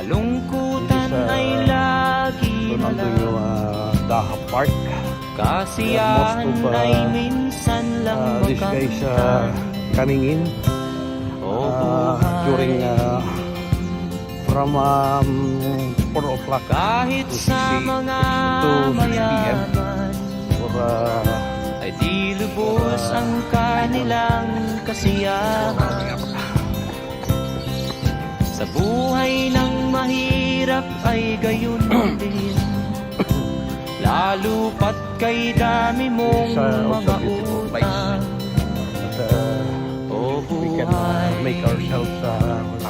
Kalungkutan ay lagi na lang, Daha Park. kasiyahan Most of, ay minsan lang This guys makamtan. coming in O buhay, during from 4 o'clock kahit to sa 6 mga to 6 p.m. mayaman for ay di lubos ang kanilang kasiyahan. Sa buhay ng mahirap ay gayon din, lalo pat kay dami mong mga utang. but O we can buhay, make ourselves